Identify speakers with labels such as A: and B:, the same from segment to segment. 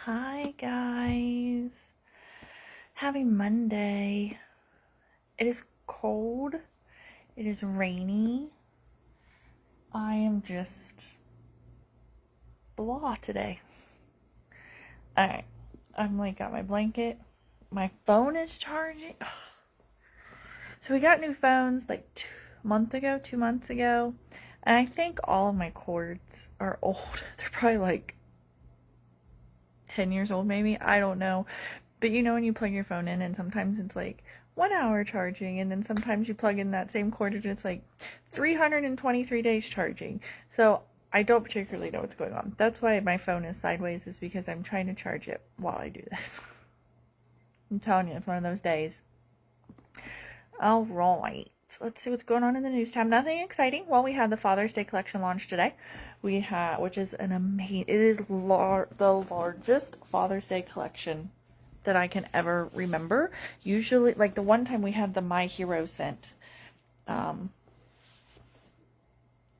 A: Hi guys, happy Monday. It is cold, it is rainy. I am just blah today. Alright, I'm like got my blanket, my phone is charging. So we got new phones like 2 months ago, and I think all of my cords are old. They're probably like 10 years old maybe, I don't know. But you know when you plug your phone in and sometimes it's like 1 hour charging, and then sometimes you plug in that same cord and it's like 323 days charging. So I don't particularly know what's going on. That's why my phone is sideways, is because I'm trying to charge it while I do this. I'm telling you, it's one of those days. Alright, let's see what's going on in the news tab. Nothing exciting. Well, we had the Father's Day collection launch today. We had, which is an amazing, it is the largest Father's Day collection that I can ever remember. Usually, like the one time we had the My Hero scent, and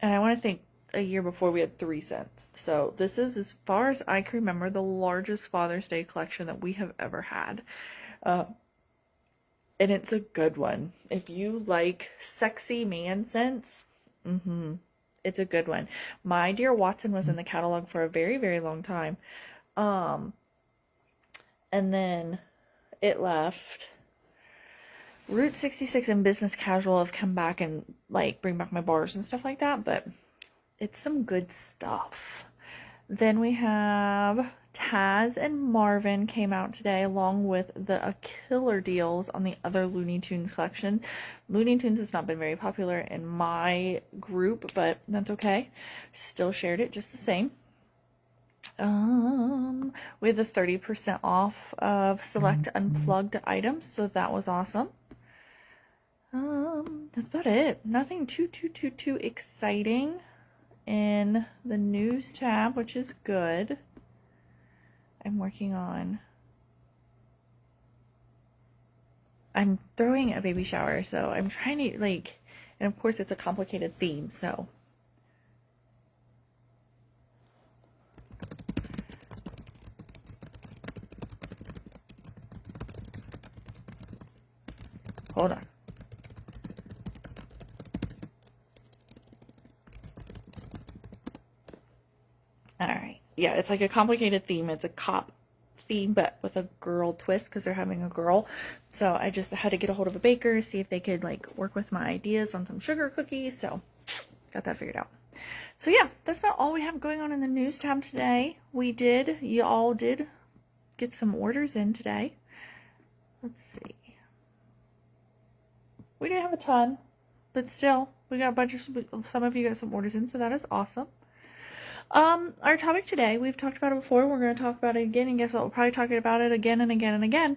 A: I want to think a year before we had 3 scents. So this is, as far as I can remember, the largest Father's Day collection that we have ever had. And it's a good one. If you like sexy man scents, it's a good one. My Dear Watson was in the catalog for a very, very long time. And then it left. Route 66 and Business Casual have come back and like bring back my bars and stuff like that, but it's some good stuff. Then we have Taz and Marvin came out today, along with the killer deals on the other Looney Tunes collection. Looney Tunes has not been very popular in my group, but that's okay. Still shared it just the same. We have the 30% off of select unplugged items, so that was awesome. That's about it. Nothing too exciting in the news tab, which is good. I'm throwing a baby shower, so I'm trying to and of course it's a complicated theme, so hold on. Alright, yeah, it's like a complicated theme. It's a cop theme, but with a girl twist, because they're having a girl. So I just had to get a hold of a baker, see if they could work with my ideas on some sugar cookies. So got that figured out. So yeah, that's about all we have going on in the news tab today. You all did get some orders in today. Let's see. We didn't have a ton, but still, we got a bunch of, some of you got some orders in, so that is awesome. Our topic today, we've talked about it before, we're going to talk about it again, and guess what, we'll probably talk about it again and again and again,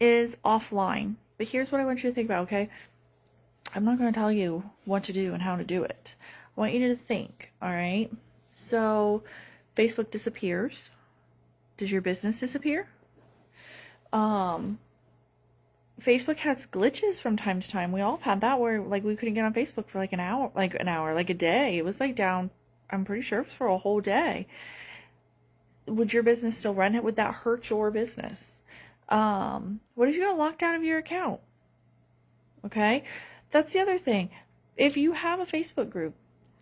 A: is offline. But here's what I want you to think about, okay? I'm not going to tell you what to do and how to do it. I want you to think, alright? So, Facebook disappears. Does your business disappear? Facebook has glitches from time to time. We all have had that where, we couldn't get on Facebook for an hour, a day. It was, down, I'm pretty sure it was for a whole day. Would your business still run it? Would that hurt your business? What if you got locked out of your account? Okay? That's the other thing. If you have a Facebook group,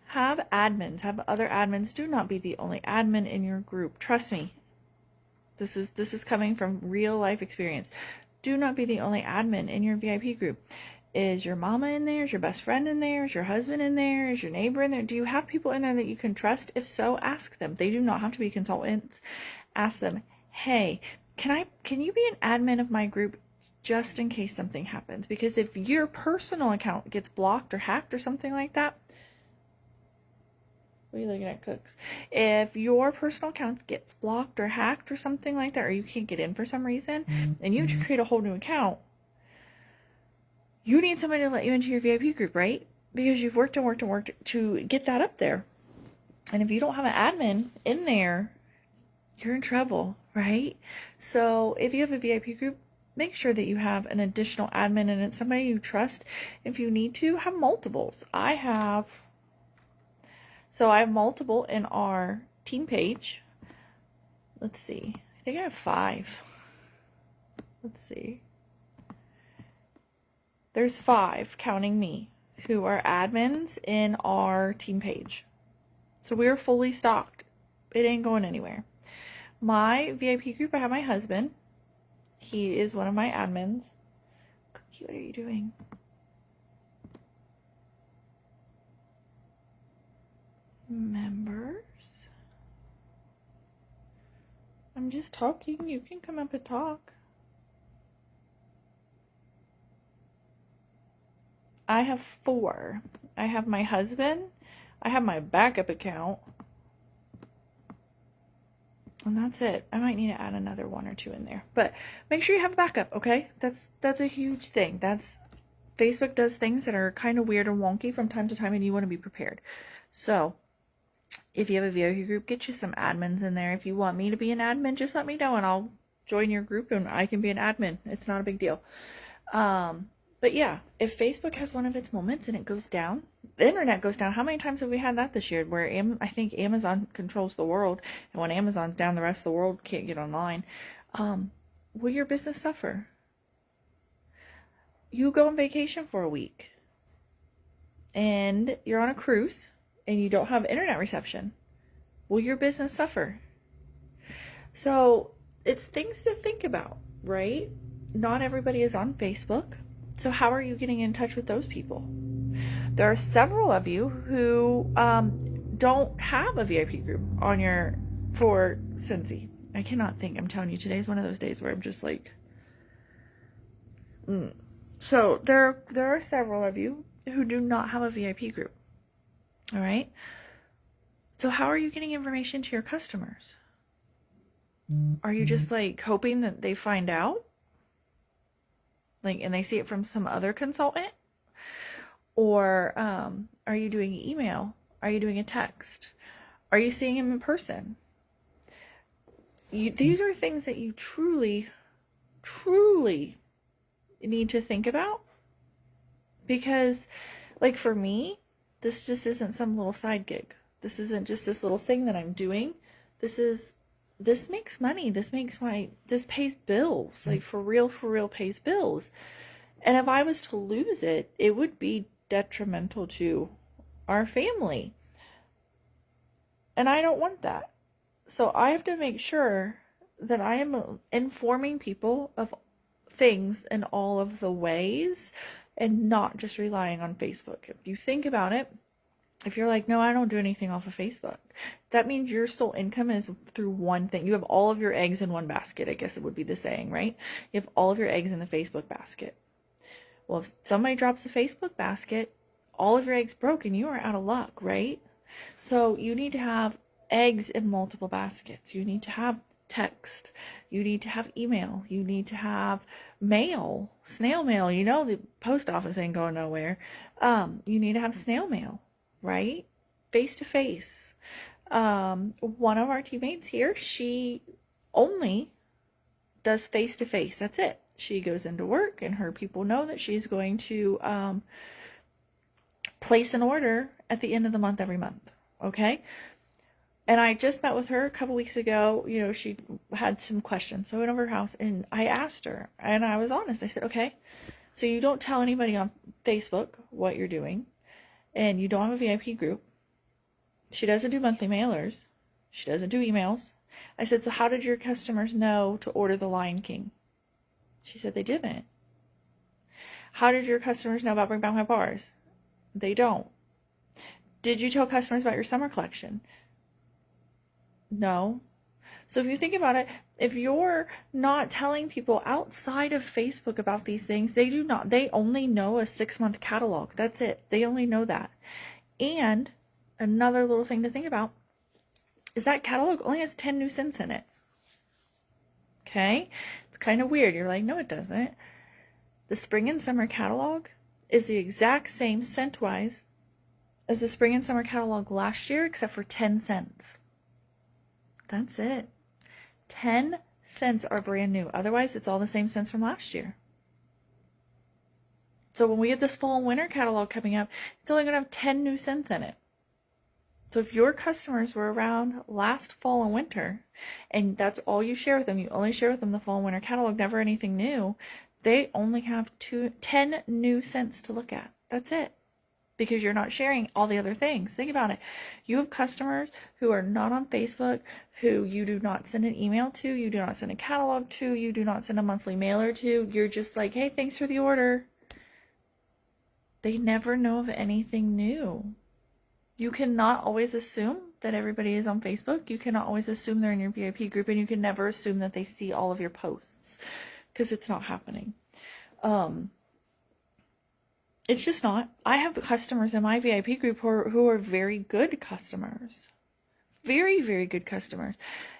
A: have admins, have other admins. Do not be the only admin in your group. Trust me. This is coming from real life experience. Do not be the only admin in your VIP group. Is your mama in there? Is your best friend in there? Is your husband in there? Is your neighbor in there? Do you have people in there that you can trust? If so, ask them. They do not have to be consultants. Ask them, hey, can you be an admin of my group just in case something happens? Because if your personal account gets blocked or hacked or something like that, what are you looking at, Cooks? If your personal account gets blocked or hacked or something like that, or you can't get in for some reason, and you have to create a whole new account, you need somebody to let you into your VIP group, right? Because you've worked to get that up there. And if you don't have an admin in there, you're in trouble, right? So if you have a VIP group, make sure that you have an additional admin and it's somebody you trust. If you need to, have multiples. I have multiple in our team page. Let's see. I think I have 5. Let's see. There's 5, counting me, who are admins in our team page. So we're fully stocked. It ain't going anywhere. My VIP group, I have my husband. He is one of my admins. Cookie, what are you doing? Members. I'm just talking. You can come up and talk. I have 4. I have my husband. I have my backup account. And that's it. I might need to add another 1 or 2 in there. But make sure you have a backup, okay? That's a huge thing. Facebook does things that are kind of weird and wonky from time to time, and you want to be prepared. So if you have a VIP group, get you some admins in there. If you want me to be an admin, just let me know and I'll join your group and I can be an admin. It's not a big deal. But yeah, if Facebook has one of its moments and it goes down, the internet goes down. How many times have we had that this year where I think Amazon controls the world, and when Amazon's down, the rest of the world can't get online? Will your business suffer? You go on vacation for a week and you're on a cruise and you don't have internet reception. Will your business suffer? So it's things to think about, right? Not everybody is on Facebook. So how are you getting in touch with those people? There are several of you who don't have a VIP group for Cincy. I cannot think. I'm telling you, today's one of those days where I'm just like, So there are several of you who do not have a VIP group. All right. So how are you getting information to your customers? Are you just like hoping that they find out? And they see it from some other consultant? Or are you doing email? Are you doing a text? Are you seeing him in person? These are things that you truly, truly need to think about. Because, for me, this just isn't some little side gig. This isn't just this little thing that I'm doing. This makes money. This pays bills. For real pays bills. And if I was to lose it, it would be detrimental to our family. And I don't want that. So I have to make sure that I am informing people of things in all of the ways and not just relying on Facebook. If you think about it, if you're like, no, I don't do anything off of Facebook, that means your sole income is through one thing. You have all of your eggs in one basket, I guess it would be the saying, right? You have all of your eggs in the Facebook basket. Well, if somebody drops the Facebook basket, all of your eggs broken, you are out of luck, right? So you need to have eggs in multiple baskets. You need to have text. You need to have email. You need to have mail, snail mail. The post office ain't going nowhere. You need to have snail mail. Right? Face to face. One of our teammates here, she only does face to face. That's it. She goes into work and her people know that she's going to place an order at the end of the month every month. Okay? And I just met with her a couple weeks ago. She had some questions. So I went over her house and I asked her, and I was honest. I said, okay, so you don't tell anybody on Facebook what you're doing. And you don't have a VIP group. She doesn't do monthly mailers. She doesn't do emails. I said, so how did your customers know to order the Lion King? She said they didn't. How did your customers know about Bring Back My Bars? They don't. Did you tell customers about your summer collection? No. So if you think about it, if you're not telling people outside of Facebook about these things, they only know a 6-month catalog. That's it. They only know that. And another little thing to think about is that catalog only has 10 new scents in it. Okay? It's kind of weird. You're like, no, it doesn't. The spring and summer catalog is the exact same scent-wise as the spring and summer catalog last year, except for 10 scents. That's it. 10 scents are brand new. Otherwise, it's all the same scents from last year. So when we have this fall and winter catalog coming up, it's only going to have 10 new scents in it. So if your customers were around last fall and winter, and that's all you share with them, you only share with them the fall and winter catalog, never anything new, they only have 10 new scents to look at. That's it. Because you're not sharing all the other things. Think about it. You have customers who are not on Facebook, who you do not send an email to, you do not send a catalog to, you do not send a monthly mailer to. You're just like, hey, thanks for the order. They never know of anything new. You cannot always assume that everybody is on Facebook. You cannot always assume they're in your VIP group, and you can never assume that they see all of your posts, because it's not happening. It's just not. I have customers in my VIP group who are very good customers. Very, very good customers.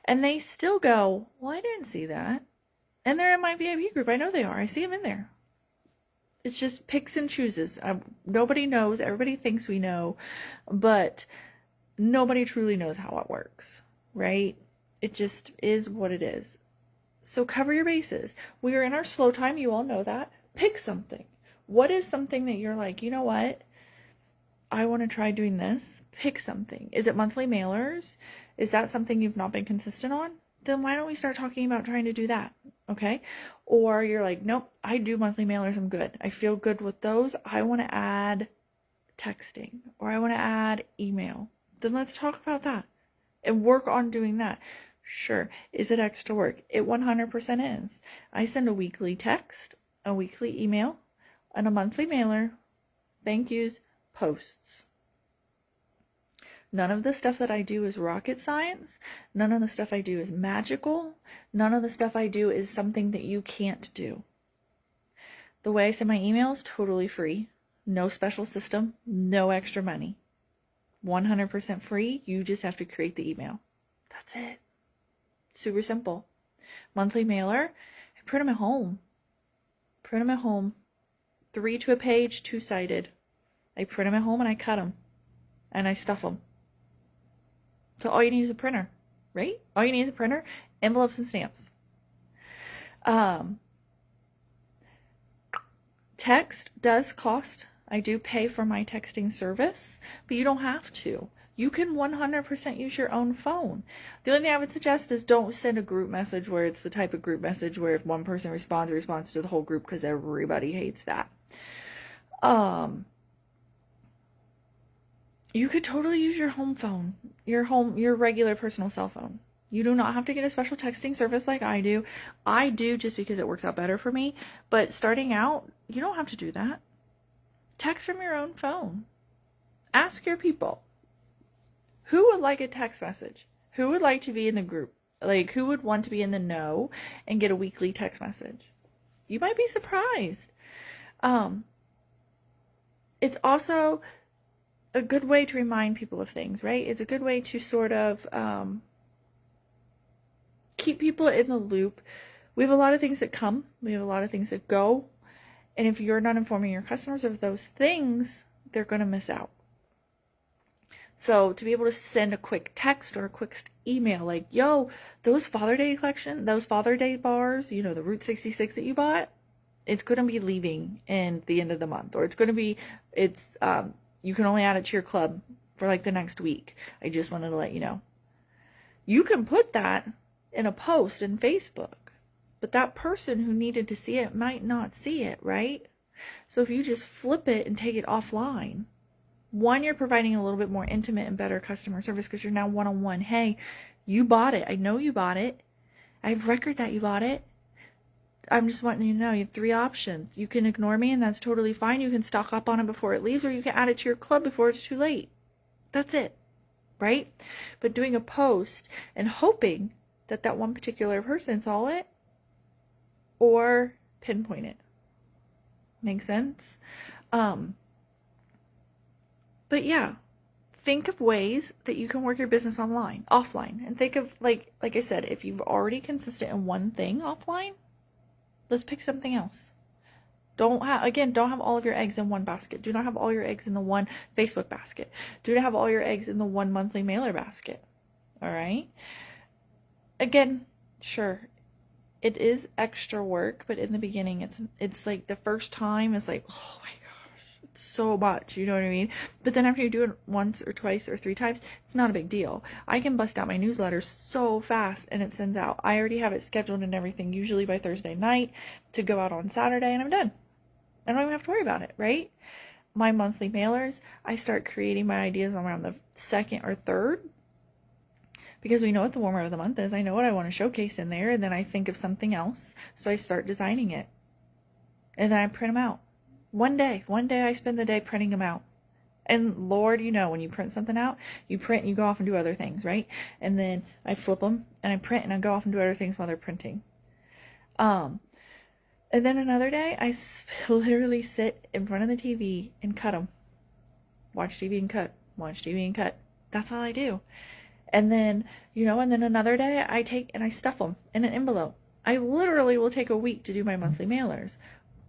A: And they still go, well, I didn't see that. And they're in my VIP group. I know they are. I see them in there. It's just picks and chooses. Nobody knows. Everybody thinks we know. But nobody truly knows how it works. Right? It just is what it is. So cover your bases. We are in our slow time. You all know that. Pick something. What is something that you're like, you know what? I want to try doing this. Pick something. Is it monthly mailers? Is that something you've not been consistent on? Then why don't we start talking about trying to do that? Okay? Or you're like, nope, I do monthly mailers. I'm good. I feel good with those. I want to add texting, or I want to add email. Then let's talk about that and work on doing that. Sure. Is it extra work? It 100% is. I send a weekly text, a weekly email, and a monthly mailer, thank yous, posts. None of the stuff that I do is rocket science. None of the stuff I do is magical. None of the stuff I do is something that you can't do. The way I send my emails, totally free. No special system, no extra money. 100% free. You just have to create the email. That's it. Super simple. Monthly mailer, I print them at home. 3 to a page, 2-sided. I print them at home and I cut them. And I stuff them. So all you need is a printer, right? All you need is a printer, envelopes, and stamps. Text does cost. I do pay for my texting service, but you don't have to. You can 100% use your own phone. The only thing I would suggest is don't send a group message where it's the type of group message where if one person responds, it responds to the whole group, because everybody hates that. You could totally use your home phone, your regular personal cell phone. You do not have to get a special texting service like I do. I do just because it works out better for me. But starting out, you don't have to do that. Text from your own phone. Ask your people. Who would like a text message? Who would like to be in the group? Like, who would want to be in the know and get a weekly text message? You might be surprised. It's also a good way to remind people of things, right? It's a good way to sort of keep people in the loop. We have a lot of things that come. We have a lot of things that go. And if you're not informing your customers of those things, they're going to miss out. So to be able to send a quick text or a quick email like, yo, those Father Day collection, those Father Day bars, you know, the Route 66 that you bought, it's going to be leaving in the end of the month. Or it's going to be, you can only add it to your club for like the next week. I just wanted to let you know. You can put that in a post in Facebook, but that person who needed to see it might not see it, right? So if you just flip it and take it offline, one, you're providing a little bit more intimate and better customer service because you're now one-on-one. Hey, you bought it. I know you bought it. I have record that you bought it. I'm just wanting you to know you have 3 options. You can ignore me and that's totally fine. You can stock up on it before it leaves, or you can add it to your club before it's too late. That's it, right? But doing a post and hoping that that one particular person saw it or pinpoint it. Make sense? But yeah, think of ways that you can work your business offline. And think of, like I said, if you've already consistent in one thing offline, let's pick something else. Don't have all of your eggs in one basket. Do not have all your eggs in the one Facebook basket. Do not have all your eggs in the one monthly mailer basket. All right? Again, sure, it is extra work, but in the beginning, it's like the first time is like, oh my gosh, so much, you know what I mean? But then after you do it once or twice or 3 times, it's not a big deal. I can bust out my newsletter so fast and it sends out. I already have it scheduled and everything, usually by Thursday night to go out on Saturday, and I'm done. I don't even have to worry about it, right? My monthly mailers, I start creating my ideas around the 2nd or 3rd, because we know what the warmer of the month is. I know what I want to showcase in there, and then I think of something else, so I start designing it. And then I print them out. One day I spend the day printing them out. And Lord, you know, when you print something out, you print and you go off and do other things, right? And then I flip them and I print and I go off and do other things while they're printing. And then another day, I literally sit in front of the TV and cut them. Watch TV and cut. Watch TV and cut. That's all I do. And then, you know, and then another day I take and I stuff them in an envelope. I literally will take a week to do my monthly mailers.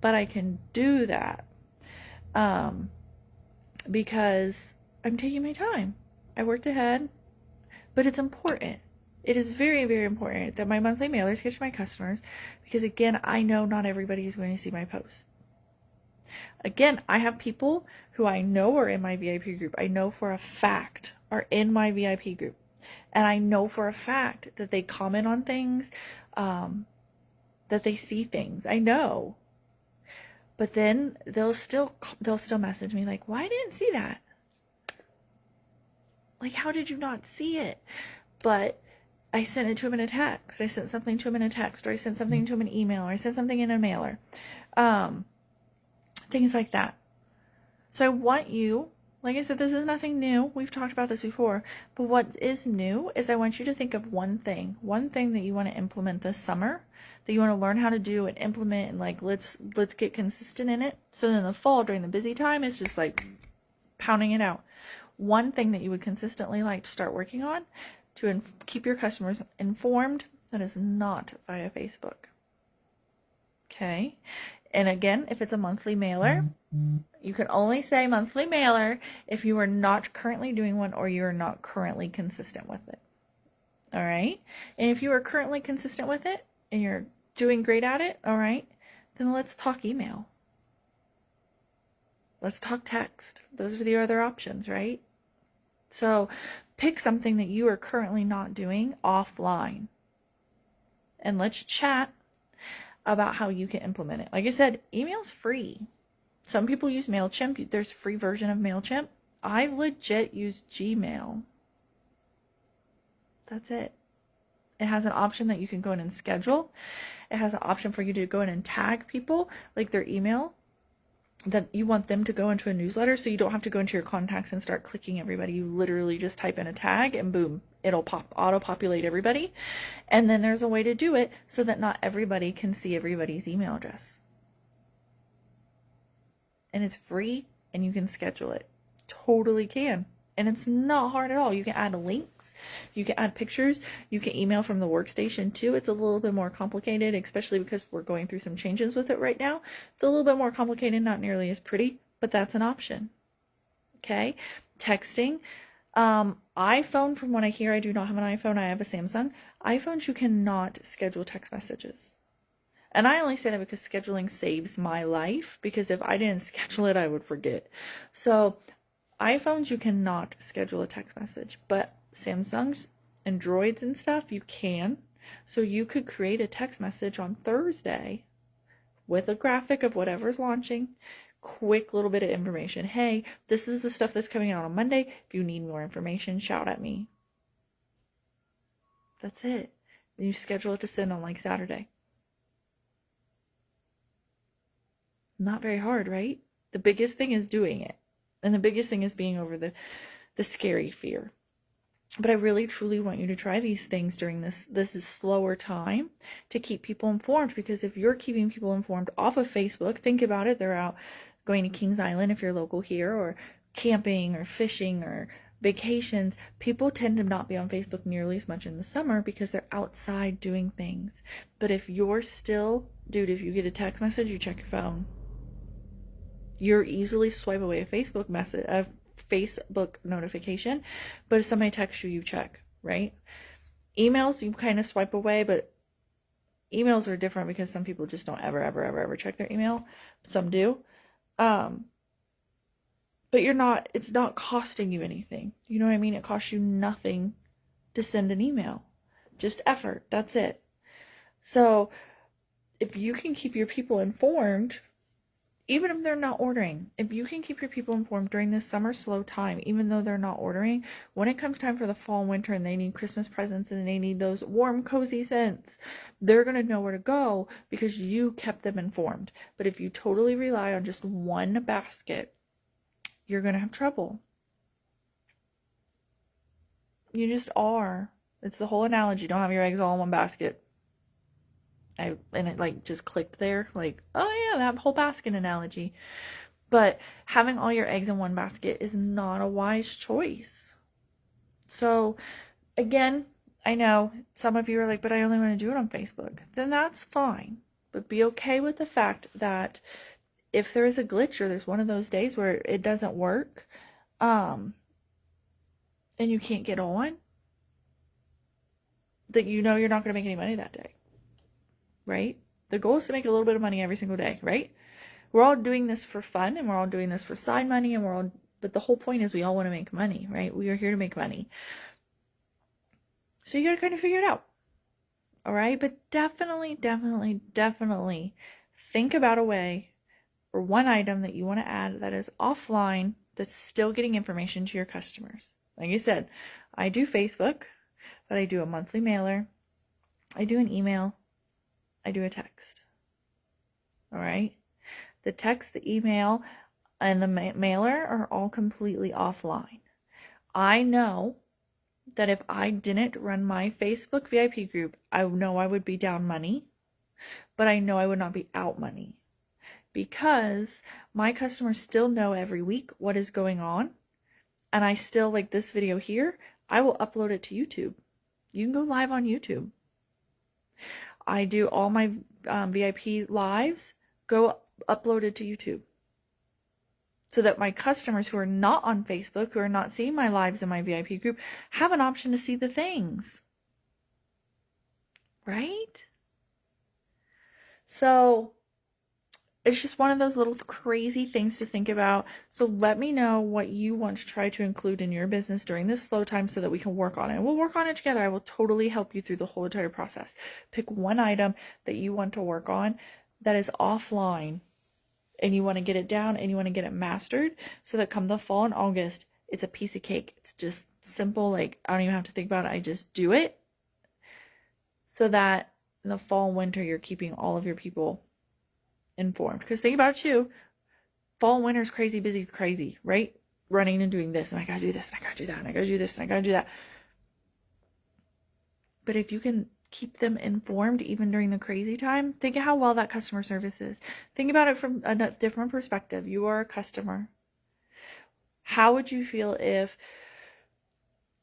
A: But I can do that because I'm taking my time. I worked ahead, but it's important. It is very, very important that my monthly mailers get to my customers, because again, I know not everybody is going to see my posts. Again, I have people who I know are in my VIP group. I know for a fact are in my VIP group. And I know for a fact that they comment on things, that they see things. I know. But then they'll still message me like, why didn't see that? Like, how did you not see it? But I sent it to him in a text. I sent something to him in a text, or I sent something to him in an email, or I sent something in a mailer. Things like that. So I want you, like I said, this is nothing new. We've talked about this before. But what is new is I want you to think of one thing that you want to implement this summer, that you want to learn how to do and implement, and like, let's get consistent in it. So then in the fall, during the busy time, it's just like pounding it out. One thing that you would consistently like to start working on to keep your customers informed that is not via Facebook. Okay. And again, if it's a monthly mailer, you can only say monthly mailer if you are not currently doing one or you are not currently consistent with it. All right. And if you are currently consistent with it and you're doing great at it, all right, then let's talk email. Let's talk text. Those are the other options, right? So pick something that you are currently not doing offline, and let's chat about how you can implement it. Like I said, email's free. Some people use MailChimp. There's a free version of MailChimp. I legit use Gmail. That's it. It has an option that you can go in and schedule. It has an option for you to go in and tag people, like their email, that you want them to go into a newsletter, so you don't have to go into your contacts and start clicking everybody. You literally just type in a tag and boom, it'll auto-populate everybody. And then there's a way to do it so that not everybody can see everybody's email address. And it's free and you can schedule it. Totally can. And it's not hard at all. You can add links, you can add pictures, you can email from the workstation too. It's a little bit more complicated, especially because we're going through some changes with it right now. It's a little bit more complicated, not nearly as pretty, but that's an option. Okay, texting. iPhone, from what I hear, I do not have an iPhone, I have a Samsung. iPhones, you cannot schedule text messages. And I only say that because scheduling saves my life, because if I didn't schedule it, I would forget. So iPhones, you cannot schedule a text message, but Samsungs, Androids and stuff, you can. So you could create a text message on Thursday with a graphic of whatever's launching, quick little bit of information. Hey, this is the stuff that's coming out on Monday. If you need more information, shout at me. That's it. Then you schedule it to send on like Saturday. Not very hard, right? The biggest thing is doing it. And the biggest thing is being over the scary fear. But I really, truly want you to try these things during this is slower time to keep people informed. Because if you're keeping people informed off of Facebook, think about it. They're out going to Kings Island if you're local here, or camping or fishing or vacations. People tend to not be on Facebook nearly as much in the summer because they're outside doing things. But if you're still, dude, if you get a text message, you check your phone. You're easily swipe away a Facebook message, a Facebook notification, but if somebody texts you, you check, right? Emails, you kind of swipe away, but emails are different because some people just don't ever check their email. Some do. but it's not costing you anything. You know what I mean? It costs you nothing to send an email. Just effort. That's it. So if you can keep your people informed, even if they're not ordering, if you can keep your people informed during this summer slow time, even though they're not ordering, when it comes time for the fall and winter and they need Christmas presents and they need those warm, cozy scents, they're going to know where to go because you kept them informed. But if you totally rely on just one basket, you're going to have trouble. You just are. It's the whole analogy. Don't have your eggs all in one basket. And it like just clicked there. Like, oh yeah, that whole basket analogy. But having all your eggs in one basket is not a wise choice. So again, I know some of you are like, but I only want to do it on Facebook. Then that's fine. But be okay with the fact that if there is a glitch or there's one of those days where it doesn't work, and you can't get on, that you know you're not going to make any money that day, right? The goal is to make a little bit of money every single day, right? We're all doing this for fun and we're all doing this for side money but the whole point is we all want to make money, right? We are here to make money. So you got to kind of figure it out. All right? But definitely think about a way or one item that you want to add that is offline that's still getting information to your customers. Like I said, I do Facebook, but I do a monthly mailer, I do an email, I do a text. All right? The text, the email, and the mailer are all completely offline. I know that if I didn't run my Facebook VIP group, I know I would be down money, but I know I would not be out money because my customers still know every week what is going on. And I still, like this video here, I will upload it to YouTube. You can go live on YouTube. I do all my VIP lives, go uploaded to YouTube. So that my customers who are not on Facebook, who are not seeing my lives in my VIP group, have an option to see the things. Right? So it's just one of those little crazy things to think about. So let me know what you want to try to include in your business during this slow time so that we can work on it. We'll work on it together. I will totally help you through the whole entire process. Pick one item that you want to work on that is offline and you want to get it down and you want to get it mastered so that come the fall and August, it's a piece of cake. It's just simple. Like, I don't even have to think about it. I just do it so that in the fall and winter, you're keeping all of your people informed. Because think about it too, fall and winter is crazy, busy, crazy, right? Running and doing this, and I gotta do this, and I gotta do that, and I gotta do this, and I gotta do that. But if you can keep them informed even during the crazy time, think of how well that customer service is. Think about it from a different perspective. You are a customer. How would you feel if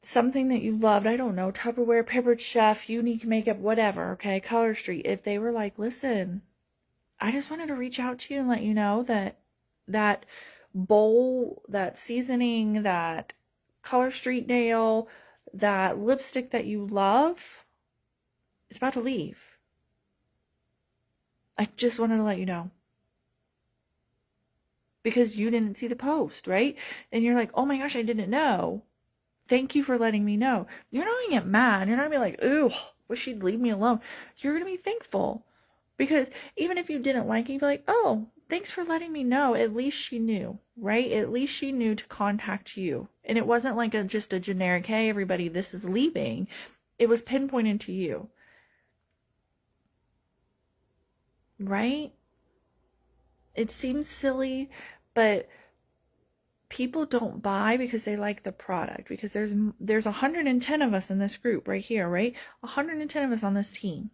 A: something that you loved, I don't know, Tupperware, Peppered Chef, Unique Makeup, whatever, okay, Color Street, if they were like, listen, I just wanted to reach out to you and let you know that bowl, that seasoning, that Color Street nail, that lipstick that you love, it's about to leave. I just wanted to let you know. Because you didn't see the post, right? And you're like, oh my gosh, I didn't know. Thank you for letting me know. You're not going to get mad. You're not going to be like, ooh, wish she'd leave me alone. You're going to be thankful. Because even if you didn't like it, you'd be like, oh, thanks for letting me know. At least she knew, right? At least she knew to contact you. And it wasn't like just a generic, hey, everybody, this is leaving. It was pinpointed to you. Right? It seems silly, but people don't buy because they like the product. Because there's 110 of us in this group right here, right? 110 of us on this team.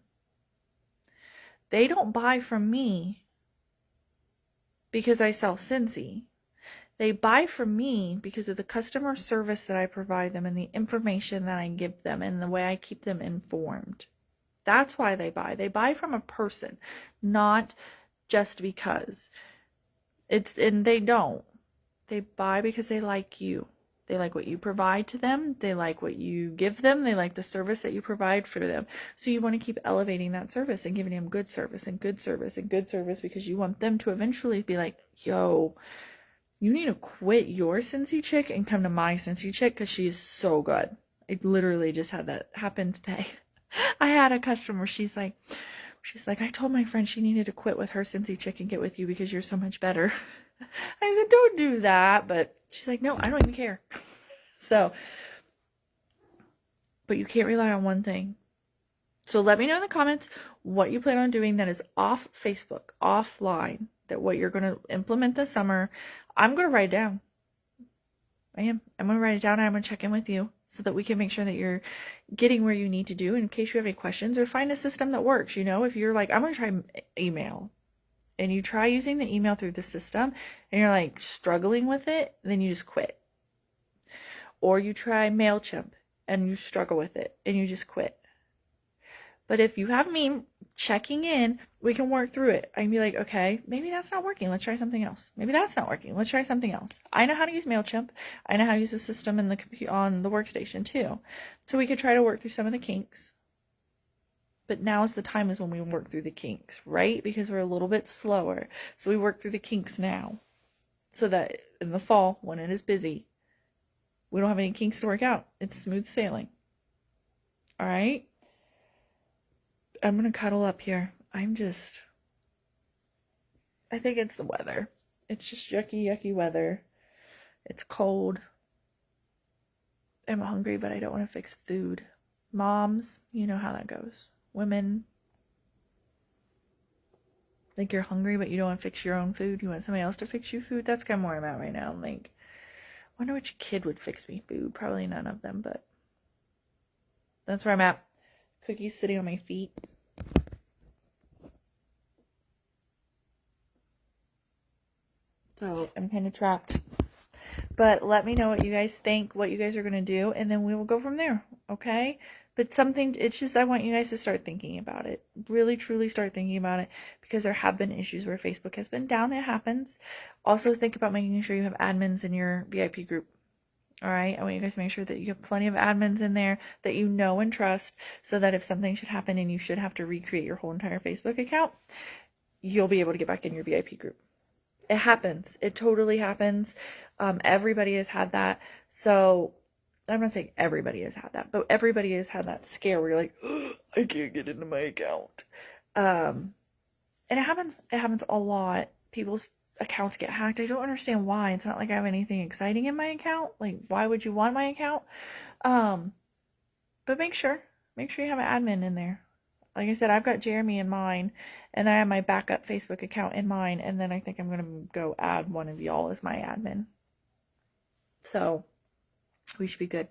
A: They don't buy from me because I sell Scentsy. They buy from me because of the customer service that I provide them and the information that I give them and the way I keep them informed. That's why they buy. They buy from a person, not just because. And they don't. They buy because they like you. They like what you provide to them. They like what you give them. They like the service that you provide for them. So you want to keep elevating that service and giving them good service and good service and good service because you want them to eventually be like, yo, you need to quit your Cincy chick and come to my Cincy chick because she is so good. I literally just had that happen today. I had a customer, she's like, I told my friend she needed to quit with her Cincy chick and get with you because you're so much better. I said, don't do that. But she's like, no, I don't even care. So, but you can't rely on one thing. So let me know in the comments what you plan on doing that is off Facebook, offline, that what you're going to implement this summer. I'm going to write it down. I'm going to write it down and I'm going to check in with you so that we can make sure that you're getting where you need to do in case you have any questions, or find a system that works. You know, if you're like, I'm going to try email, and you try using the email through the system and you're like struggling with it, then you just quit. Or you try MailChimp and you struggle with it and you just quit. But if you have me checking in, we can work through it. I can be like, okay, maybe that's not working. Let's try something else. Maybe that's not working. Let's try something else. I know how to use MailChimp. I know how to use the system in the on the workstation too. So we could try to work through some of the kinks. But now is the time is when we work through the kinks, right? Because we're a little bit slower. So we work through the kinks now. So that in the fall, when it is busy, we don't have any kinks to work out. It's smooth sailing. All right? I'm going to cuddle up here. I think it's the weather. It's just yucky weather. It's cold. I'm hungry, but I don't want to fix food. Moms, you know how that goes. Women, like, you're hungry, but you don't want to fix your own food. You want somebody else to fix you food. That's kind of where I'm at right now. I'm like, I wonder which kid would fix me food. Probably none of them, but that's where I'm at. Cookie's sitting on my feet. So I'm kind of trapped. But let me know what you guys think, what you guys are going to do, and then we will go from there, okay? But it's just, I want you guys to start thinking about it. Really, truly start thinking about it, because there have been issues where Facebook has been down. It happens. Also, think about making sure you have admins in your VIP group. All right? I want you guys to make sure that you have plenty of admins in there that you know and trust, so that if something should happen and you should have to recreate your whole entire Facebook account, you'll be able to get back in your VIP group. It happens. It totally happens. Everybody has had that. So I'm not saying everybody has had that, but everybody has had that scare where you're like, oh, I can't get into my account. And it happens. It happens a lot. People's accounts get hacked. I don't understand why. It's not like I have anything exciting in my account. Like, why would you want my account? But make sure you have an admin in there. Like I said, I've got Jeremy in mine, and I have my backup Facebook account in mine, and then I think I'm going to go add one of y'all as my admin. So we should be good.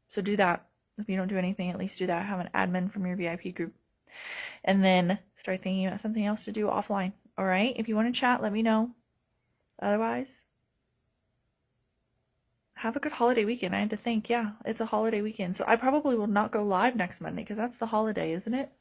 A: So do that. If you don't do anything, at least do that. Have an admin from your VIP group. And then start thinking about something else to do offline. All right? If you want to chat, let me know. Otherwise, have a good holiday weekend. I had to think, yeah, it's a holiday weekend. So I probably will not go live next Monday because that's the holiday, isn't it?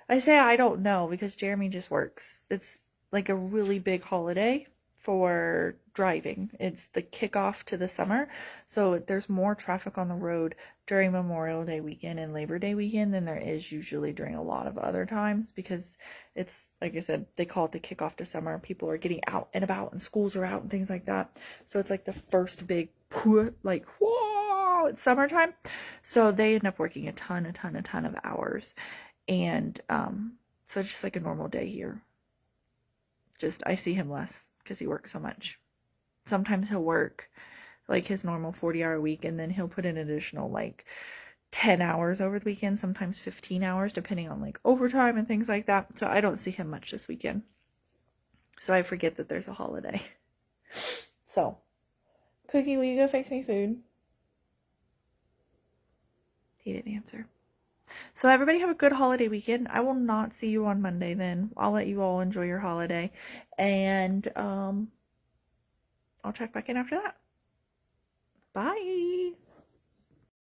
A: I say I don't know because Jeremy just works. It's like a really big holiday for driving. It's the kickoff to the summer. So there's more traffic on the road during Memorial Day weekend and Labor Day weekend than there is usually during a lot of other times, because it's, like I said, they call it the kickoff to summer. People are getting out and about and schools are out and things like that. So it's like the first big, like, whoa, it's summertime. So they end up working a ton of hours. And so it's just like a normal day here. Just, I see him less because he works so much. Sometimes he'll work like his normal 40-hour week, and then he'll put in additional like 10 hours over the weekend, sometimes 15 hours, depending on like overtime and things like that. So I don't see him much this weekend. So I forget that there's a holiday. So, Cookie, will you go fix me food? He didn't answer. So everybody have a good holiday weekend. I will not see you on Monday then. I'll let you all enjoy your holiday. And I'll check back in after that. Bye.